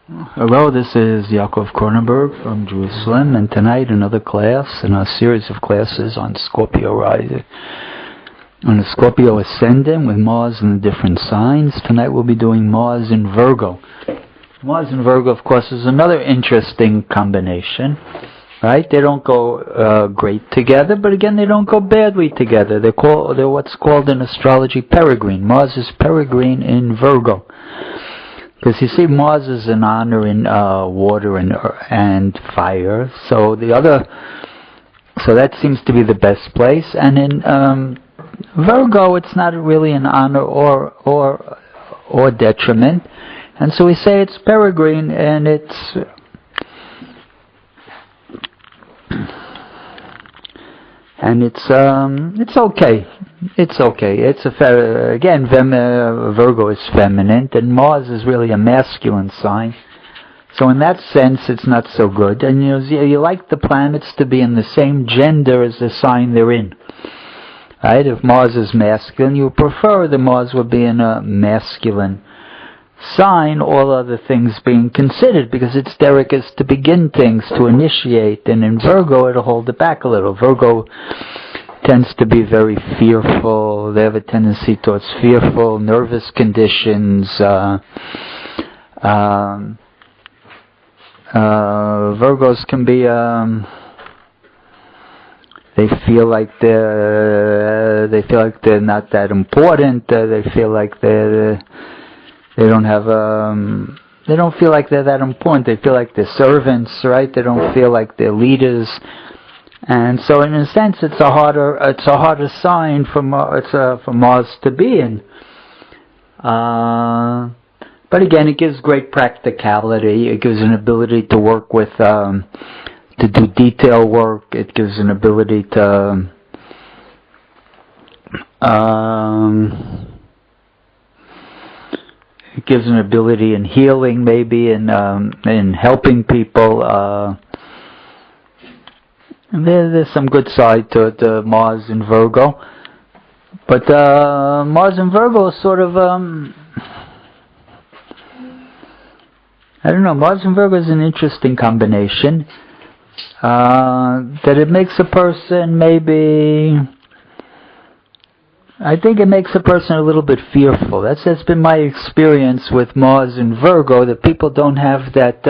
Hello, this is Yaakov Kronenberg from Jerusalem, and tonight another class in a series of classes on Scorpio rising, on the Scorpio ascendant with Mars in the different signs. Tonight we'll be doing Mars in Virgo. Mars in Virgo, of course, is another interesting combination, right? They don't go great together, but again, they don't go badly together. They're what's called in astrology peregrine. Mars is peregrine in Virgo. Because you see, Mars is an honor in water and fire, so that seems to be the best place. And in Virgo, it's not really an honor or detriment, and so we say it's peregrine, and it's okay. It's okay. Virgo is feminine, and Mars is really a masculine sign. So in that sense, it's not so good. And you like the planets to be in the same gender as the sign they're in. Right? If Mars is masculine, you prefer that Mars would be in a masculine sign, all other things being considered, because its derek is to begin things, to initiate, and in Virgo it'll hold it back a little. Virgo tends to be very fearful. They have a tendency towards fearful, nervous conditions. Virgos can be, they feel like they're not that important. They feel like they don't feel like they're that important. They feel like they're servants, right? They don't feel like they're leaders. And so, in a sense, it's a harder sign for Mars to be in. But again, it gives great practicality. It gives an ability to work with, to do detail work. It gives an ability to it gives an ability in healing, maybe in helping people. There's some good side to Mars in Virgo, but Mars in Virgo is sort of I don't know. Mars in Virgo is an interesting combination. That it makes a person maybe. I think it makes a person a little bit fearful. That's been my experience with Mars in Virgo, that people don't have that,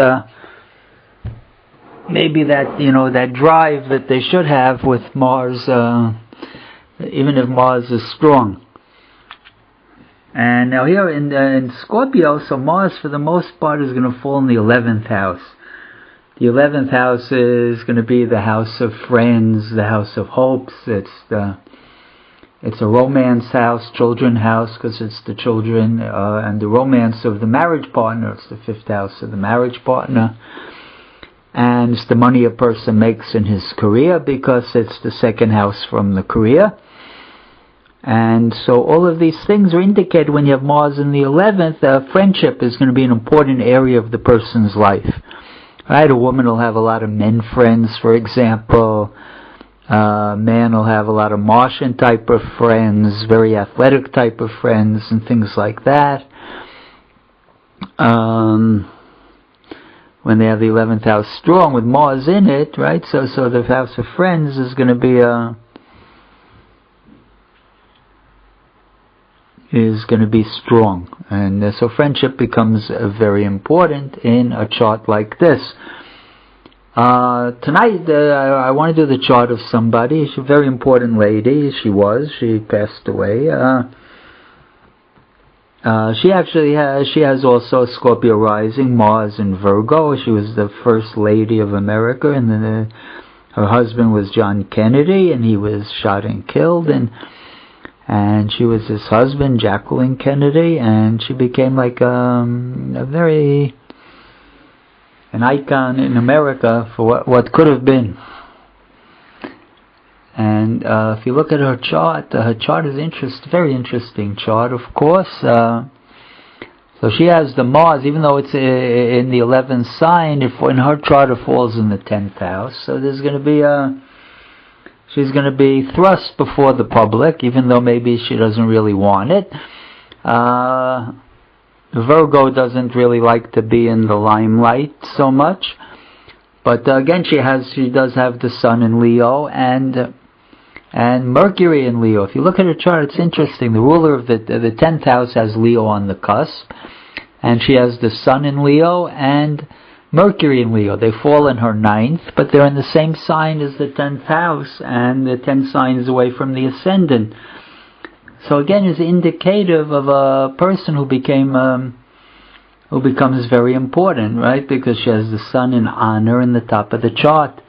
maybe that, that drive that they should have with Mars, even if Mars is strong. And now here in Scorpio, so Mars for the most part is going to fall in the 11th house. The 11th house is going to be the house of friends, the house of hopes. It's a romance house, children house, because it's the children and the romance of the marriage partner. It's the 5th house of the marriage partner. And it's the money a person makes in his career, because it's the 2nd house from the career. And so all of these things are indicated when you have Mars in the 11th. Friendship is going to be an important area of the person's life. Right? A woman will have a lot of men friends, for example. Man will have a lot of Martian type of friends, very athletic type of friends, and things like that. When they have the 11th house strong with Mars in it, right? So the house of friends is going to be strong, and so friendship becomes very important in a chart like this. Tonight, I want to do the chart of somebody. She's a very important lady. She passed away. She has also a Scorpio rising, Mars in Virgo. She was the first lady of America, and then her husband was John Kennedy, and he was shot and killed, and she was his husband, Jacqueline Kennedy, and she became like an icon in America for what could have been. And if you look at her chart is very interesting chart, of course. So she has the Mars, even though it's in the 11th sign, in her chart it falls in the 10th house. So there's going to be she's going to be thrust before the public, even though maybe she doesn't really want it. Virgo doesn't really like to be in the limelight so much, but again, she does have the Sun in Leo and Mercury in Leo. If you look at her chart, it's interesting. The ruler of the 10th house has Leo on the cusp, and she has the Sun in Leo and Mercury in Leo. They fall in her 9th, but they're in the same sign as the 10th house, and the 10 signs away from the ascendant. So again, it's indicative of a person who becomes very important, right? Because she has the Sun in honor in the top of the chart,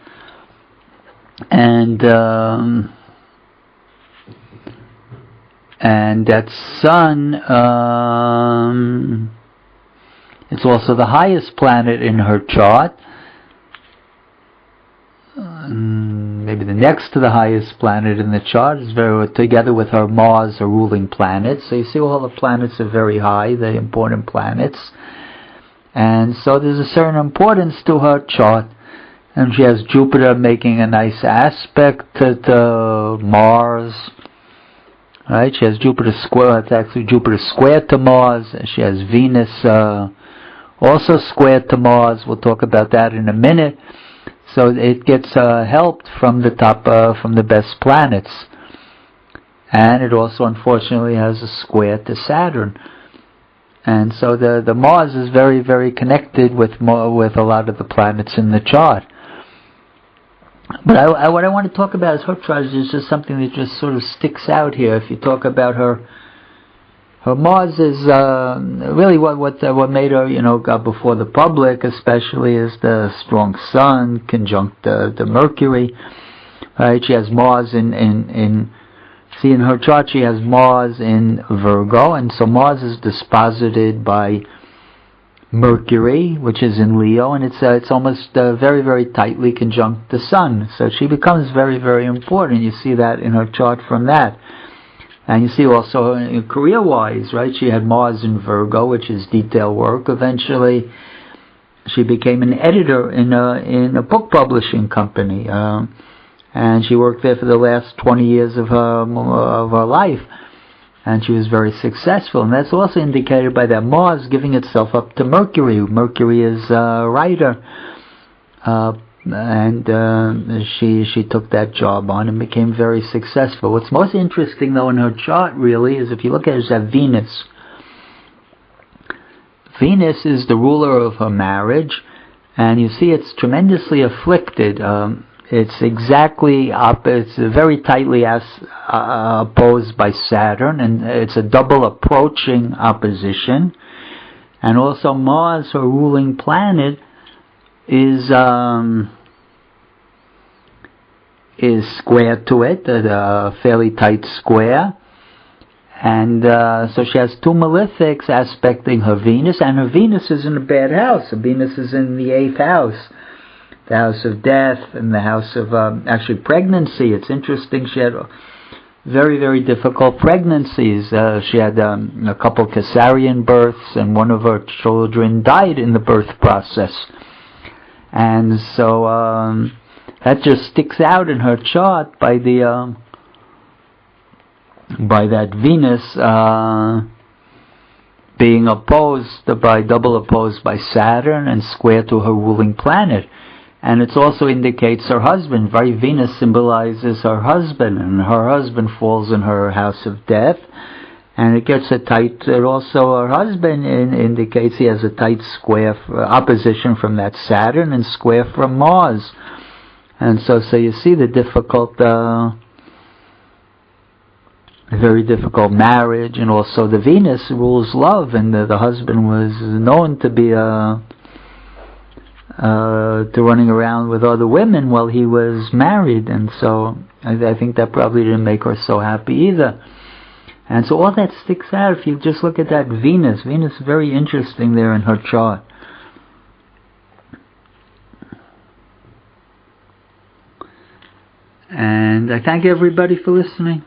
and that Sun, it's also the highest planet in her chart. Maybe the next to the highest planet in the chart is together with her Mars, her ruling planet. So you see all the planets are very high, the important planets. And so there's a certain importance to her chart. And she has Jupiter making a nice aspect to Mars. Right? She has Jupiter square, it's actually Jupiter squared to Mars. She has Venus also squared to Mars. We'll talk about that in a minute. So it gets helped from the top, from the best planets. And it also unfortunately has a square to Saturn. And so the Mars is very, very connected with a lot of the planets in the chart. But what I want to talk about is her chart is just something that just sort of sticks out here. If you talk about her Mars is really what made her, before the public, especially, is the strong Sun conjunct the Mercury. Right? She has Mars in her chart. She has Mars in Virgo, and so Mars is disposited by Mercury, which is in Leo, and it's almost very, very tightly conjunct the Sun. So she becomes very, very important. You see that in her chart from that. And you see also career-wise, right? She had Mars in Virgo, which is detail work. Eventually, she became an editor in a book publishing company, and she worked there for the last 20 years of her life. And she was very successful, and that's also indicated by that Mars giving itself up to Mercury. Mercury is a writer. And she took that job on and became very successful. What's most interesting, though, in her chart, really, is if you look at it, is that Venus. Venus is the ruler of her marriage, and you see it's tremendously afflicted. It's exactly it's very tightly opposed by Saturn, and it's a double approaching opposition. And also Mars, her ruling planet, is square to it, a fairly tight square, and so she has two malefics aspecting her Venus, and her Venus is in a bad house. Her Venus is in the 8th house, the house of death, and the house of actually pregnancy. It's interesting, she had very, very difficult pregnancies. She had a couple cesarean births, and one of her children died in the birth process. And so that just sticks out in her chart by that Venus being double opposed by Saturn and square to her ruling planet. And it also indicates her husband. Venus symbolizes her husband, and her husband falls in her house of death. And it gets a tight, also her husband indicates he has a tight square opposition from that Saturn and square from Mars. And so you see the difficult, very difficult marriage, and also the Venus rules love, and the husband was known to be to running around with other women while he was married, and so I think that probably didn't make her so happy either. And so all that sticks out if you just look at that Venus. Venus is very interesting there in her chart. And I thank everybody for listening.